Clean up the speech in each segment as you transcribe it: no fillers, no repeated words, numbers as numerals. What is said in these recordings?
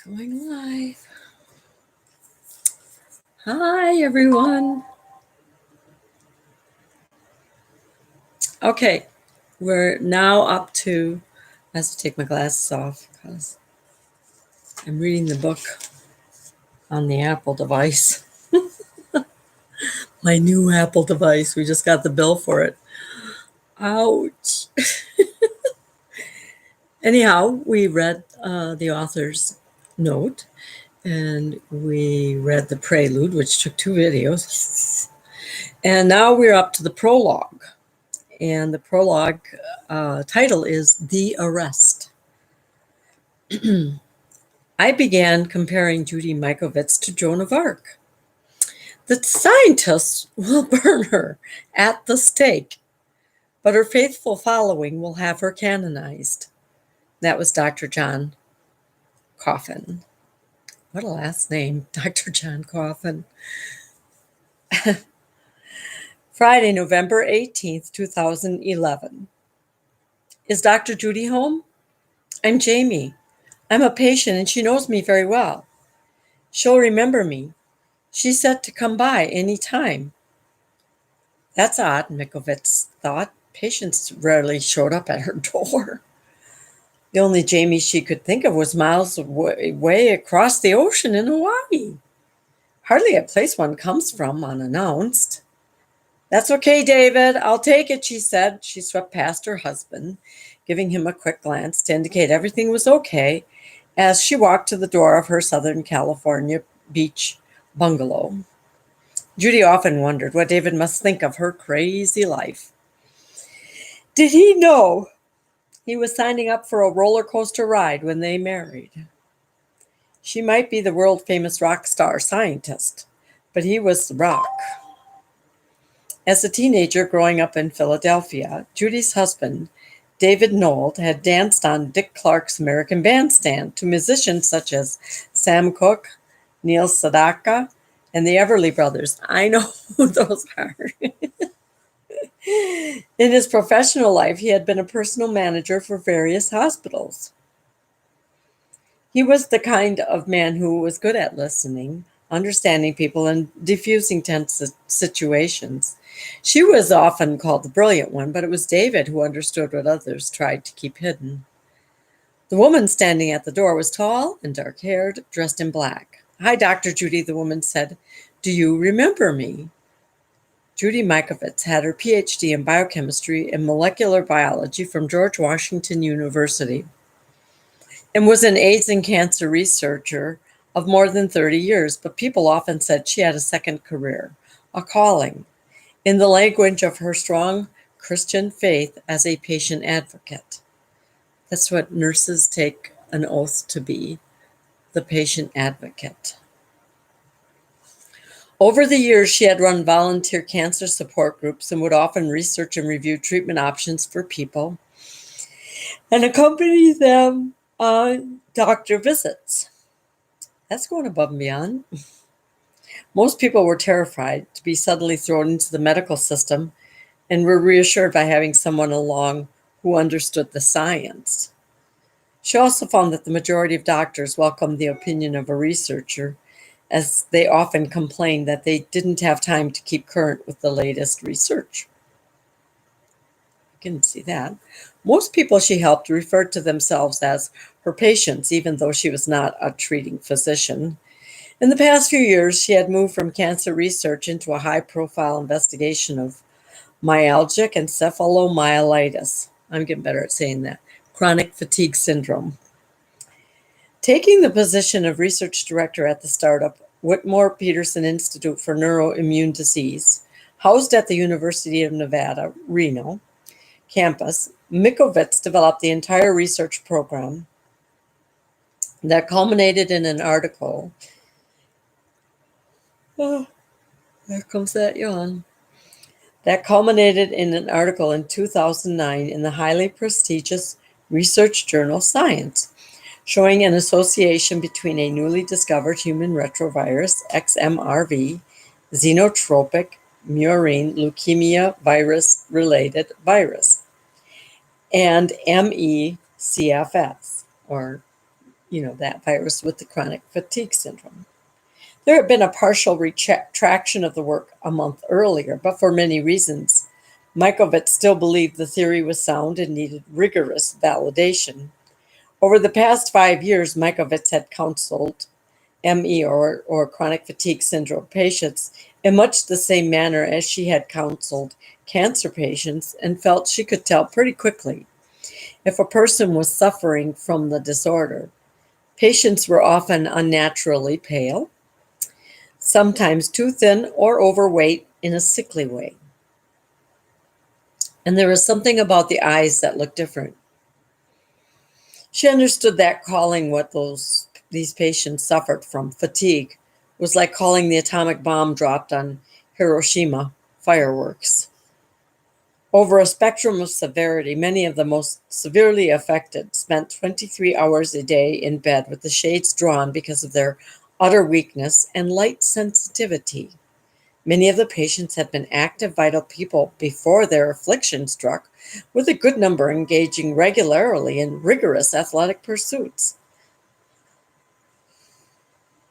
Going live. Hi, everyone. Okay, we're now up to, I have to take my glasses off because I'm reading the book on the Apple device. My new Apple device. We just got the bill for it. Ouch. Anyhow, we read the author's note and we read the prelude, which took 2 videos. And now we're up to the prologue. And the prologue title is The Arrest. I began comparing Judy Mikovits to Joan of Arc. The scientists will burn her at the stake, but her faithful following will have her canonized. That was Dr. John Coffin. What a last name, Dr. John Coffin. Friday, November 18th, 2011. Is Dr. Judy home? I'm Jamie. I'm a patient and she knows me very well. She'll remember me. She said to come by any time. That's odd, Mikovits thought. Patients rarely showed up at her door. The only Jamie she could think of was miles away across the ocean in Hawaii. Hardly a place one comes from unannounced. That's okay, David. I'll take it, she said. She swept past her husband, giving him a quick glance to indicate everything was okay as she walked to the door of her Southern California beach bungalow. Judy often wondered what David must think of her crazy life. Did he know he was signing up for a roller coaster ride when they married? She might be the world-famous rock star scientist, but he was the rock. As a teenager growing up in Philadelphia, Judy's husband, David Nold, had danced on Dick Clark's American Bandstand to musicians such as Sam Cooke, Neil Sedaka, and the Everly Brothers. I know who those are. In his professional life, he had been a personal manager for various hospitals. He was the kind of man who was good at listening, understanding people, and diffusing tense situations. She was often called the brilliant one, but it was David who understood what others tried to keep hidden. The woman standing at the door was tall and dark-haired, dressed in black. Hi, Dr. Judy, the woman said. Do you remember me? Judy Mikovits had her PhD in biochemistry and molecular biology from George Washington University and was an AIDS and cancer researcher of more than 30 years, but people often said she had a second career, a calling, in the language of her strong Christian faith as a patient advocate. That's what nurses take an oath to be, the patient advocate. Over the years, she had run volunteer cancer support groups and would often research and review treatment options for people and accompany them on doctor visits. That's going above and beyond. Most people were terrified to be suddenly thrown into the medical system and were reassured by having someone along who understood the science. She also found that the majority of doctors welcomed the opinion of a researcher, as they often complained that they didn't have time to keep current with the latest research. You can see that. Most people she helped referred to themselves as her patients, even though she was not a treating physician. In the past few years, she had moved from cancer research into a high-profile investigation of myalgic encephalomyelitis. I'm getting better at saying that. Chronic fatigue syndrome. Taking the position of research director at the startup Whitmore Peterson Institute for Neuroimmune Disease, housed at the University of Nevada, Reno campus, Mikovits developed the entire research program that culminated in an article. Oh, there comes that yawn. That culminated in an article in 2009 in the highly prestigious research journal Science, showing an association between a newly discovered human retrovirus, XMRV, xenotropic murine leukemia virus-related virus, and ME/CFS, or that virus with the chronic fatigue syndrome. There had been a partial retraction of the work a month earlier, but for many reasons, Mikovits still believed the theory was sound and needed rigorous validation. Over the past 5 years, Mikovits had counseled ME or chronic fatigue syndrome patients in much the same manner as she had counseled cancer patients and felt she could tell pretty quickly if a person was suffering from the disorder. Patients were often unnaturally pale, sometimes too thin or overweight in a sickly way. And there was something about the eyes that looked different. She understood that calling what these patients suffered from, fatigue, was like calling the atomic bomb dropped on Hiroshima fireworks. Over a spectrum of severity, many of the most severely affected spent 23 hours a day in bed with the shades drawn because of their utter weakness and light sensitivity. Many of the patients had been active, vital people before their affliction struck, with a good number engaging regularly in rigorous athletic pursuits,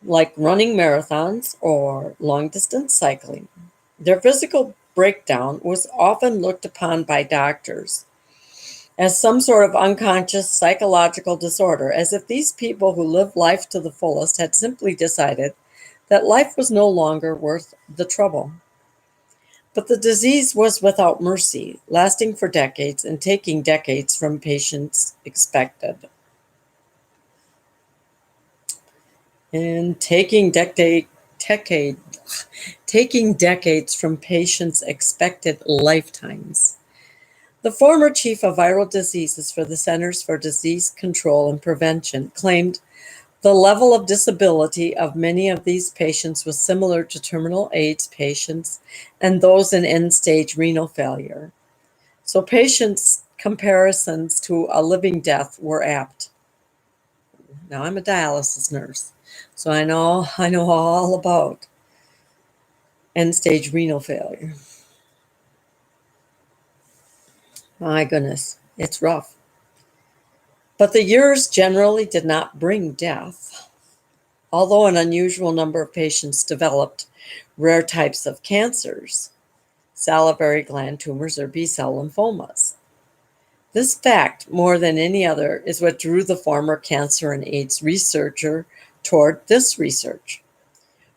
like running marathons or long-distance cycling. Their physical breakdown was often looked upon by doctors as some sort of unconscious psychological disorder, as if these people who lived life to the fullest had simply decided that life was no longer worth the trouble. But the disease was without mercy, lasting for decades and taking decades from patients expected. And taking decades from patients' expected lifetimes. The former chief of viral diseases for the Centers for Disease Control and Prevention claimed the level of disability of many of these patients was similar to terminal AIDS patients and those in end-stage renal failure. So patients' comparisons to a living death were apt. Now I'm a dialysis nurse, so I know all about end-stage renal failure. My goodness, it's rough. But the years generally did not bring death. Although an unusual number of patients developed rare types of cancers, salivary gland tumors or B-cell lymphomas. This fact, more than any other, is what drew the former cancer and AIDS researcher toward this research.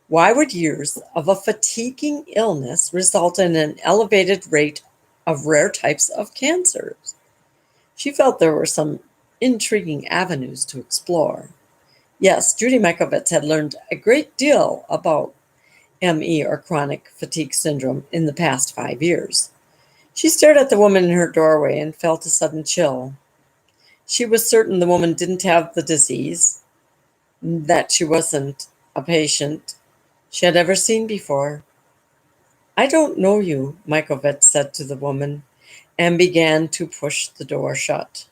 Why would years of a fatiguing illness result in an elevated rate of rare types of cancers? She felt there were some intriguing avenues to explore. Yes, Judy Mikovits had learned a great deal about ME or chronic fatigue syndrome in the past 5 years. She stared at the woman in her doorway and felt a sudden chill. She was certain the woman didn't have the disease, that she wasn't a patient she had ever seen before. "I don't know you," Mikovits said to the woman, and began to push the door shut.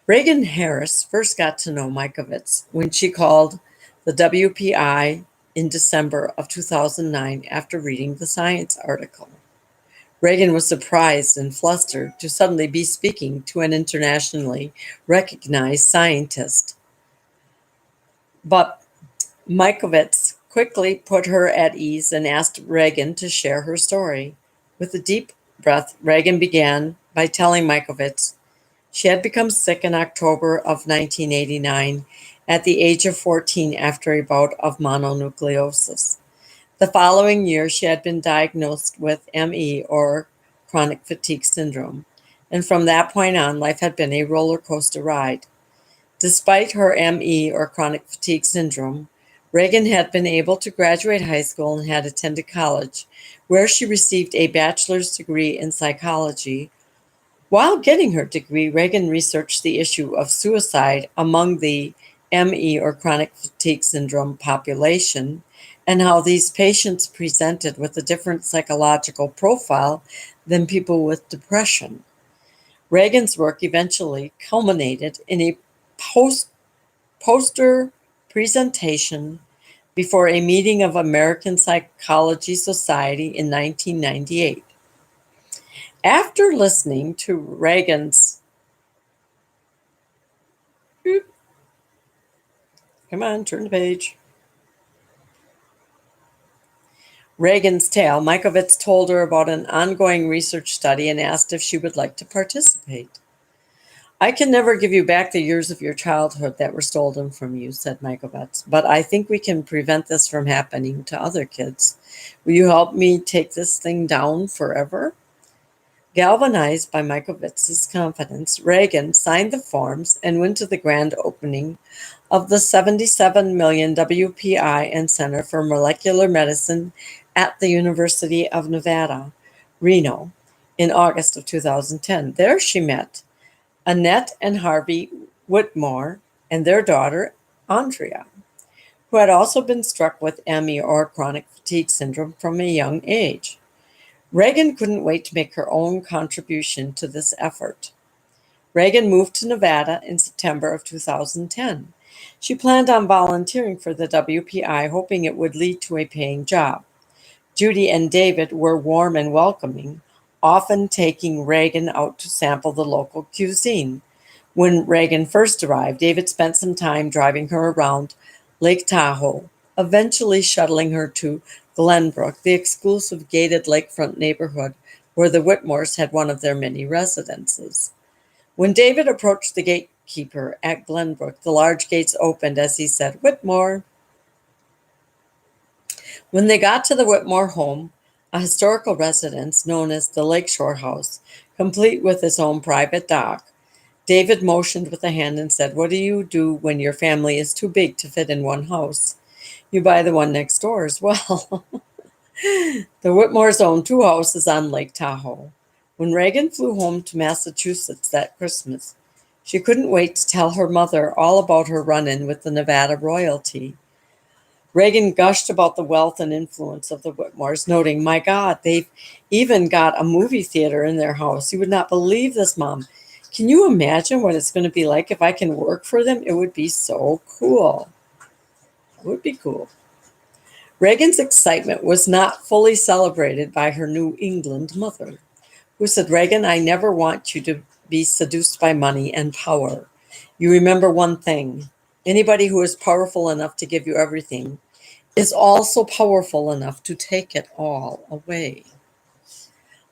Reagan Harris first got to know Mikovits when she called the WPI in December of 2009 after reading the Science article. Reagan was surprised and flustered to suddenly be speaking to an internationally recognized scientist. But Mikovits quickly put her at ease and asked Reagan to share her story. With a deep breath, Reagan began by telling Mikovits she had become sick in October of 1989 at the age of 14 after a bout of mononucleosis. The following year, she had been diagnosed with ME or chronic fatigue syndrome, and from that point on, life had been a roller coaster ride. Despite her ME or chronic fatigue syndrome, Reagan had been able to graduate high school and had attended college, where she received a bachelor's degree in psychology. While getting her degree, Reagan researched the issue of suicide among the ME or chronic fatigue syndrome population and how these patients presented with a different psychological profile than people with depression. Reagan's work eventually culminated in a poster presentation before a meeting of American Psychology Society in 1998. After listening to Reagan's Come on, turn the page. Reagan's tale. Mikovits told her about an ongoing research study and asked if she would like to participate. I can never give you back the years of your childhood that were stolen from you, said Mikovits, but I think we can prevent this from happening to other kids. Will you help me take this thing down forever? Galvanized by Mikovits' confidence, Reagan signed the forms and went to the grand opening of the 77 million WPI and Center for Molecular Medicine at the University of Nevada, Reno, in August of 2010. There she met Annette and Harvey Whitmore and their daughter, Andrea, who had also been struck with ME or chronic fatigue syndrome from a young age. Reagan couldn't wait to make her own contribution to this effort. Reagan moved to Nevada in September of 2010. She planned on volunteering for the WPI, hoping it would lead to a paying job. Judy and David were warm and welcoming, often taking Reagan out to sample the local cuisine. When Reagan first arrived, David spent some time driving her around Lake Tahoe, eventually shuttling her to Glenbrook, the exclusive gated lakefront neighborhood where the Whitmores had one of their many residences. When David approached the gatekeeper at Glenbrook, the large gates opened as he said, "Whitmore." When they got to the Whitmore home, a historical residence known as the Lakeshore House, complete with its own private dock, David motioned with a hand and said, "What do you do when your family is too big to fit in one house? You buy the one next door as well." The Whitmores own two houses on Lake Tahoe. When Reagan flew home to Massachusetts that Christmas, she couldn't wait to tell her mother all about her run-in with the Nevada royalty. Reagan gushed about the wealth and influence of the Whitmores, noting, "My God, they've even got a movie theater in their house. You would not believe this, Mom. Can you imagine what it's going to be like if I can work for them? It would be so cool." It would be cool. Reagan's excitement was not fully celebrated by her New England mother, who said, "Reagan, I never want you to be seduced by money and power. You remember one thing. Anybody who is powerful enough to give you everything is also powerful enough to take it all away."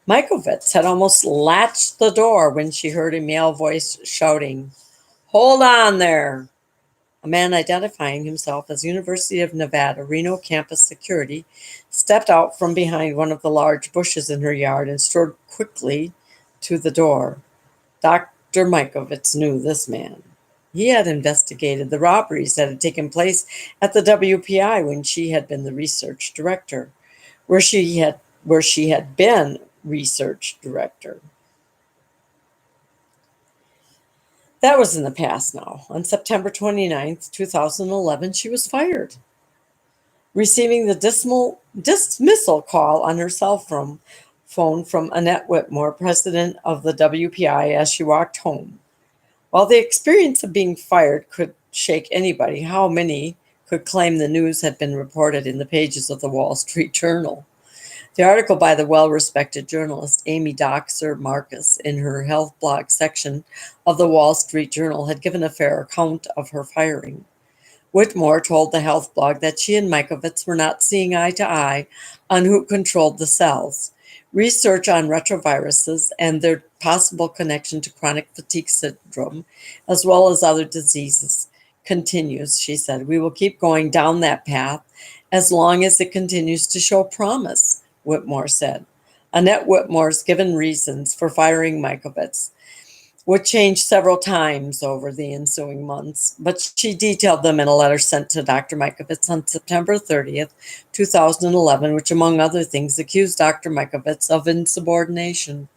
Mikovits had almost latched the door when she heard a male voice shouting, "Hold on there." A man identifying himself as University of Nevada, Reno campus security stepped out from behind one of the large bushes in her yard and strode quickly to the door. Dr. Mikovits knew this man. He had investigated the robberies that had taken place at the WPI when she had been the research director, where she had been research director. That was in the past now. On September 29th, 2011, she was fired, receiving the dismissal call on her cell phone from Annette Whitmore, president of the WPI, as she walked home. While the experience of being fired could shake anybody, how many could claim the news had been reported in the pages of the Wall Street Journal? The article by the well-respected journalist Amy Doxer Marcus in her health blog section of the Wall Street Journal had given a fair account of her firing. Whitmore told the health blog that she and Mikovits were not seeing eye to eye on who controlled the cells. Research on retroviruses and their possible connection to chronic fatigue syndrome, as well as other diseases, continues, she said. "We will keep going down that path as long as it continues to show promise," Whitmore said. Annette Whitmore's given reasons for firing Mikovits would change several times over the ensuing months, but she detailed them in a letter sent to Dr. Mikovits on September 30th, 2011, which, among other things, accused Dr. Mikovits of insubordination.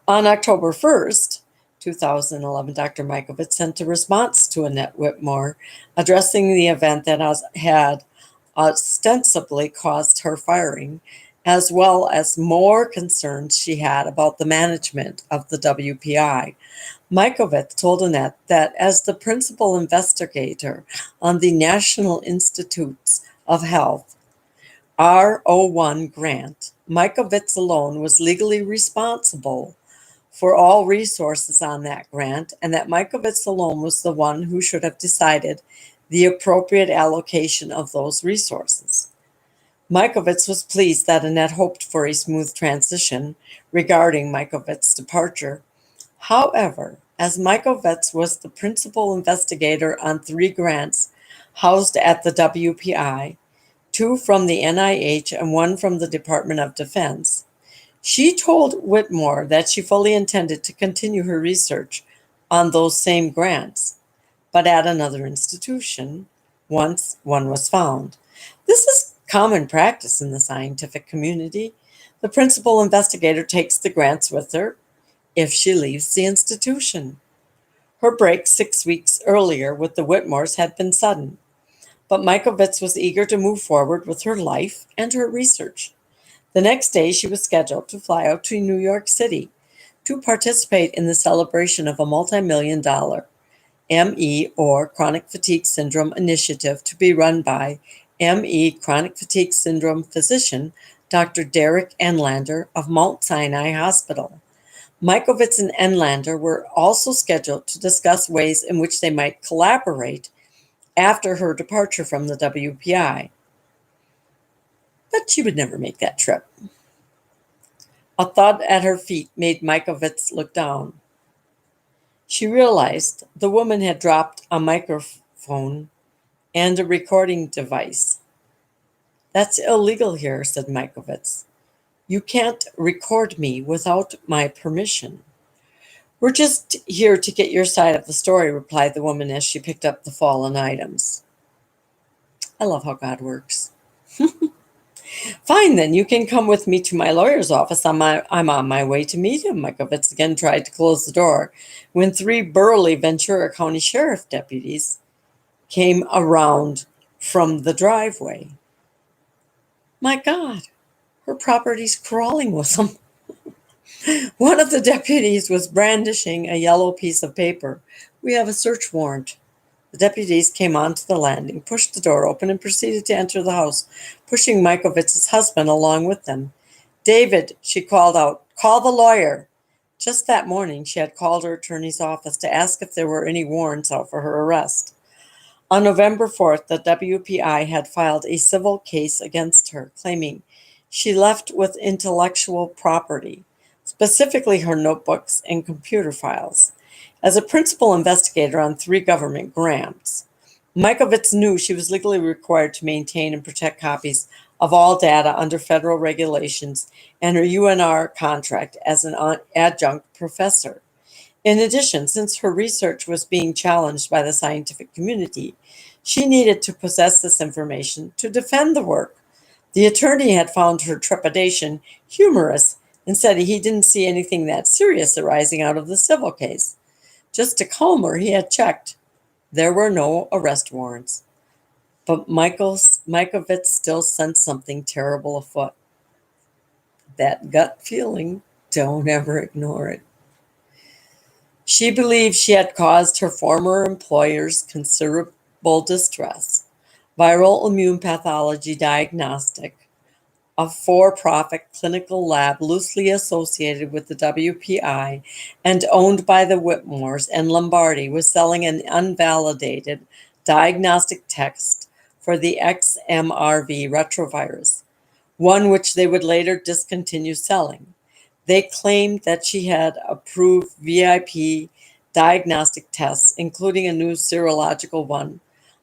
On October 1st, 2011, Dr. Mikovits sent a response to Annette Whitmore addressing the event that had ostensibly caused her firing, as well as more concerns she had about the management of the WPI. Mikovits told Annette that as the principal investigator on the National Institutes of Health R01 grant, Mikovits alone was legally responsible for all resources on that grant, and that Mikovits alone was the one who should have decided the appropriate allocation of those resources. Mikovits was pleased that Annette hoped for a smooth transition regarding Mikovits' departure. However, as Mikovits was the principal investigator on 3 grants housed at the WPI, 2 from the NIH and 1 from the Department of Defense, she told Whitmore that she fully intended to continue her research on those same grants, but at another institution once one was found. This is common practice in the scientific community. The principal investigator takes the grants with her if she leaves the institution. Her break 6 weeks earlier with the Whitmores had been sudden, but Mikovits was eager to move forward with her life and her research. The next day, she was scheduled to fly out to New York City to participate in the celebration of a multi-million-dollar ME, or Chronic Fatigue Syndrome initiative, to be run by ME Chronic Fatigue Syndrome physician Dr. Derek Enlander of Mount Sinai Hospital. Mikovits and Enlander were also scheduled to discuss ways in which they might collaborate after her departure from the WPI. But she would never make that trip. A thud at her feet made Mikovits look down. She realized the woman had dropped a microphone and a recording device. "That's illegal here," said Mikovits. "You can't record me without my permission." "We're just here to get your side of the story," replied the woman as she picked up the fallen items. I love how God works. "Fine, then, you can come with me to my lawyer's office. I'm on my way to meet him." Mikovits again tried to close the door when 3 burly Ventura County Sheriff deputies came around from the driveway. My God, her property's crawling with them. One of the deputies was brandishing a yellow piece of paper. "We have a search warrant." The deputies came onto the landing, pushed the door open, and proceeded to enter the house, pushing Mikovits' husband along with them. "David," she called out, "call the lawyer." Just that morning, she had called her attorney's office to ask if there were any warrants out for her arrest. On November 4th, the WPI had filed a civil case against her, claiming she left with intellectual property, specifically her notebooks and computer files. As a principal investigator on 3 government grants, Mikovits knew she was legally required to maintain and protect copies of all data under federal regulations and her UNR contract as an adjunct professor. In addition, since her research was being challenged by the scientific community, she needed to possess this information to defend the work. The attorney had found her trepidation humorous and said he didn't see anything that serious arising out of the civil case. Just to calm her, he had checked. There were no arrest warrants. But Mikovits still sensed something terrible afoot. That gut feeling, don't ever ignore it. She believed she had caused her former employers considerable distress. Viral Immune Pathology Diagnostic, a for-profit clinical lab loosely associated with the WPI and owned by the Whitmores and Lombardi, was selling an unvalidated diagnostic test for the XMRV retrovirus, one which they would later discontinue selling. They claimed that she had approved VIP diagnostic tests, including a new serological one,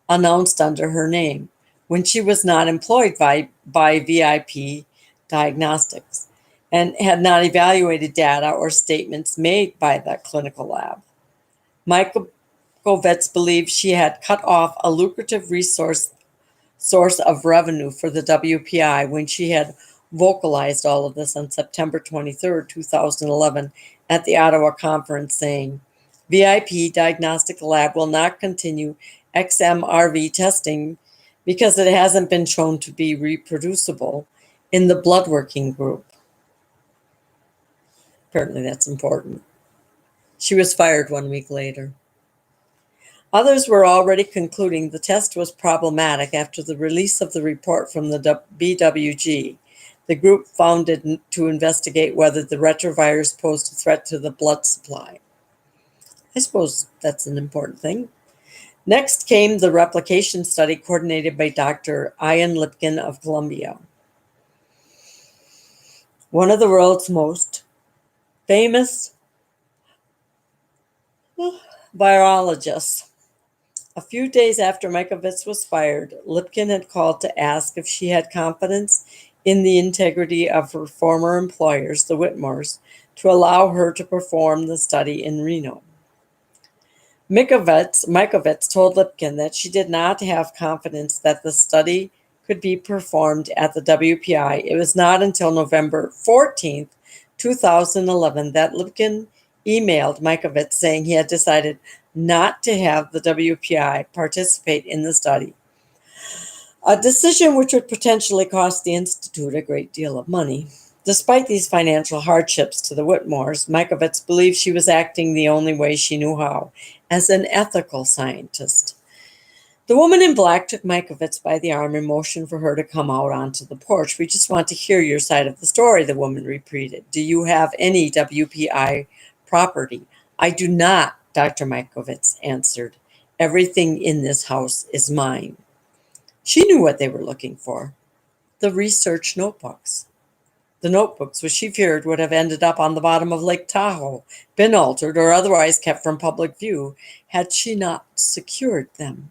announced under her name, when she was not employed by VIP Diagnostics and had not evaluated data or statements made by the clinical lab. Mikovits believed she had cut off a lucrative source of revenue for the WPI when she had vocalized all of this on September 23, 2011, at the Ottawa conference, saying, "VIP Diagnostic Lab will not continue XMRV testing because it hasn't been shown to be reproducible in the blood working group." Apparently that's important. She was fired 1 week later. Others were already concluding the test was problematic after the release of the report from the BWG, the group founded to investigate whether the retrovirus posed a threat to the blood supply. I suppose that's an important thing. Next came the replication study coordinated by Dr. Ian Lipkin of Columbia, one of the world's most famous virologists. A few days after Mikovits was fired, Lipkin had called to ask if she had confidence in the integrity of her former employers, the Whitmores, to allow her to perform the study in Reno. Mikovits told Lipkin that she did not have confidence that the study could be performed at the WPI. It was not until November 14th, 2011, that Lipkin emailed Mikovits saying he had decided not to have the WPI participate in the study, a decision which would potentially cost the Institute a great deal of money. Despite these financial hardships to the Whitmores, Mikovits believed she was acting the only way she knew how, as an ethical scientist. The woman in black took Mikovits by the arm and motioned for her to come out onto the porch. "We just want to hear your side of the story," the woman repeated. "Do you have any WPI property?" "I do not," Dr. Mikovits answered. "Everything in this house is mine." She knew what they were looking for: the research notebooks. The notebooks, which she feared would have ended up on the bottom of Lake Tahoe, been altered, or otherwise kept from public view, had she not secured them.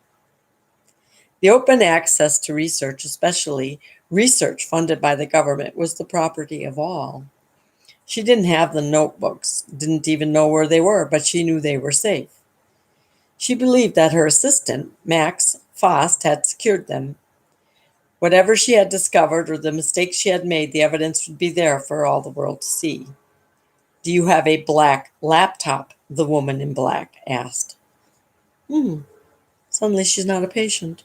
The open access to research, especially research funded by the government, was the property of all. She didn't have the notebooks, didn't even know where they were, but she knew they were safe. She believed that her assistant, Max Faust, had secured them. Whatever she had discovered or the mistakes she had made, the evidence would be there for all the world to see. "Do you have a black laptop?" the woman in black asked. Suddenly she's not a patient.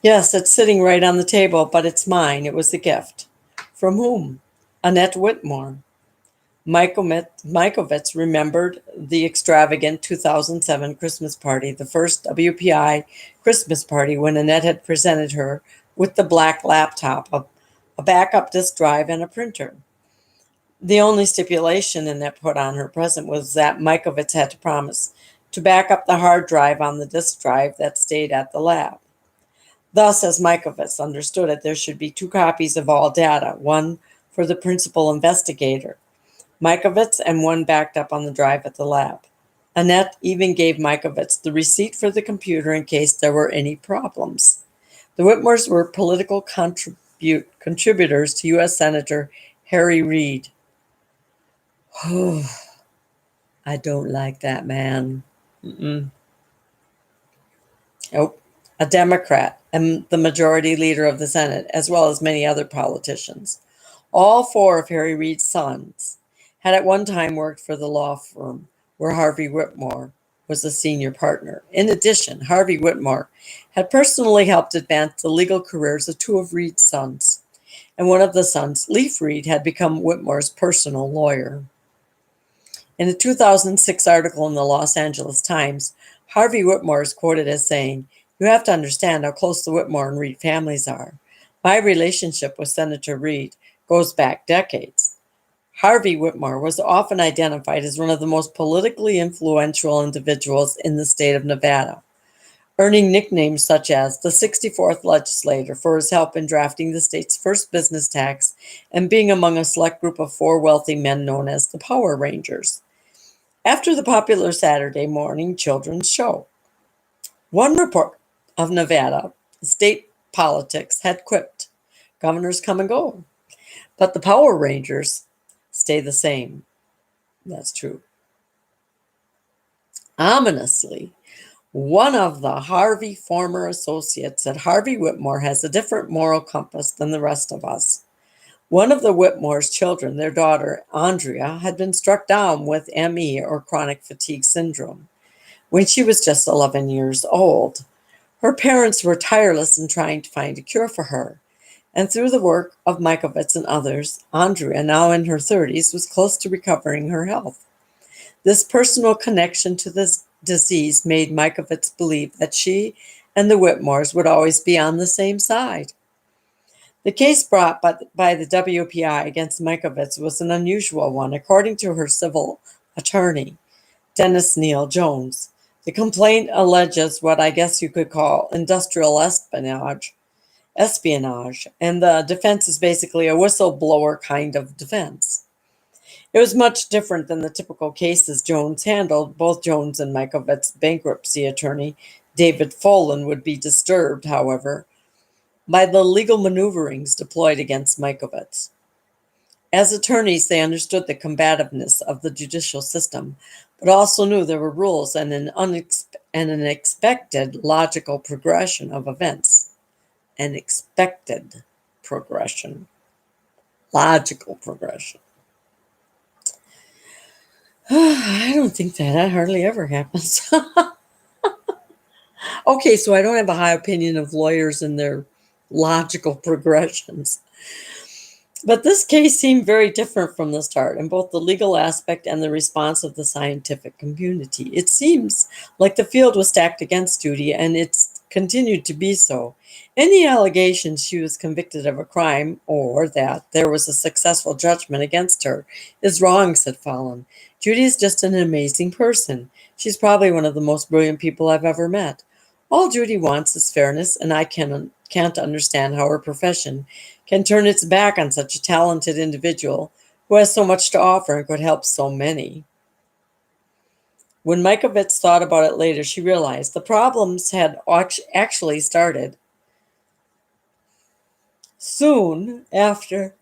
"Yes, it's sitting right on the table, but it's mine. It was a gift." "From whom?" "Annette Whitmore." Mikovits remembered the extravagant 2007 Christmas party, the first WPI Christmas party, when Annette had presented her with the black laptop, a backup disk drive, and a printer. The only stipulation Annette put on her present was that Mikovits had to promise to back up the hard drive on the disk drive that stayed at the lab. Thus, as Mikovits understood it, there should be 2 copies of all data, one for the principal investigator, Mikovits, and one backed up on the drive at the lab. Annette even gave Mikovits the receipt for the computer in case there were any problems. The Whitmores were political contributors to U.S. Senator Harry Reid. Oh, I don't like that man. Nope. A Democrat and the majority leader of the Senate, as well as many other politicians. All 4 of Harry Reid's sons had at one time worked for the law firm where Harvey Whitmore was a senior partner. In addition, Harvey Whitmore had personally helped advance the legal careers of 2 of Reid's sons, and one of the sons, Leif Reid, had become Whitmore's personal lawyer. In a 2006 article in the Los Angeles Times, Harvey Whitmore is quoted as saying, "You have to understand how close the Whitmore and Reid families are. My relationship with Senator Reid goes back decades." Harvey Whitmore was often identified as one of the most politically influential individuals in the state of Nevada, earning nicknames such as the 64th legislator for his help in drafting the state's first business tax and being among a select group of 4 wealthy men known as the Power Rangers. After the popular Saturday morning children's show, one report of Nevada state politics had quipped, "Governors come and go, but the Power Rangers stay the same." That's true. Ominously, one of the Harvey former associates said Harvey Whitmore has a different moral compass than the rest of us. One of the Whitmore's children, their daughter Andrea, had been struck down with ME, or chronic fatigue syndrome, when she was just 11 years old. Her parents were tireless in trying to find a cure for her, and through the work of Mikovits and others, Andrea, now in her 30s, was close to recovering her health. This personal connection to this disease made Mikovits believe that she and the Whitmores would always be on the same side. The case brought by the WPI against Mikovits was an unusual one. According to her civil attorney, Dennis Neal Jones, The complaint alleges what I guess you could call industrial espionage, and the defense is basically a whistleblower kind of defense. It was much different than the typical cases Jones handled. Both Jones and Mikovits' bankruptcy attorney, David Folan, would be disturbed, however, by the legal maneuverings deployed against Mikovits. As attorneys, they understood the combativeness of the judicial system, but also knew there were rules and an expected logical progression of events. An expected progression. Logical progression. I don't think that hardly ever happens. Okay, so I don't have a high opinion of lawyers and their logical progressions. But this case seemed very different from the start in both the legal aspect and the response of the scientific community. It seems like the field was stacked against Judy, and it's continued to be so. Any allegation she was convicted of a crime or that there was a successful judgment against her is wrong, said Fallon. Judy is just an amazing person. She's probably one of the most brilliant people I've ever met. All Judy wants is fairness, and I can't understand how her profession can turn its back on such a talented individual who has so much to offer and could help so many. When Mikovits thought about it later, she realized the problems had actually started soon after.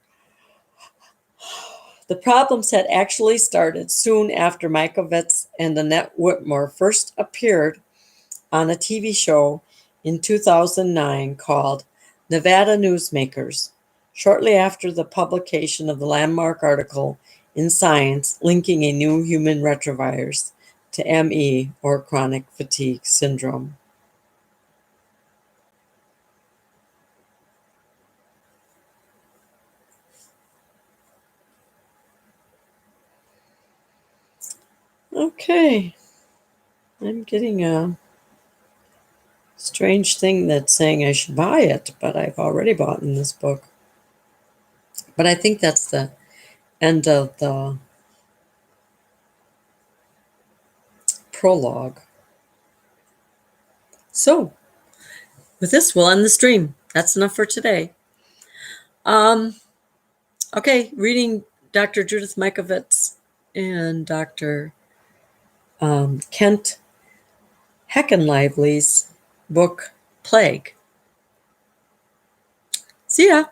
The problems had actually started soon after Mikovits and Annette Whitmore first appeared on a TV show in 2009 called Nevada Newsmakers, shortly after the publication of the landmark article in Science linking a new human retrovirus to ME, or chronic fatigue syndrome. Okay, I'm getting a strange thing that's saying I should buy it, but I've already bought in this book. But I think that's the end of the prologue. So, with this, we'll end the stream. That's enough for today. Okay, reading Dr. Judith Mikovits and Dr. Kent Heckenlively's book, Plague. See ya.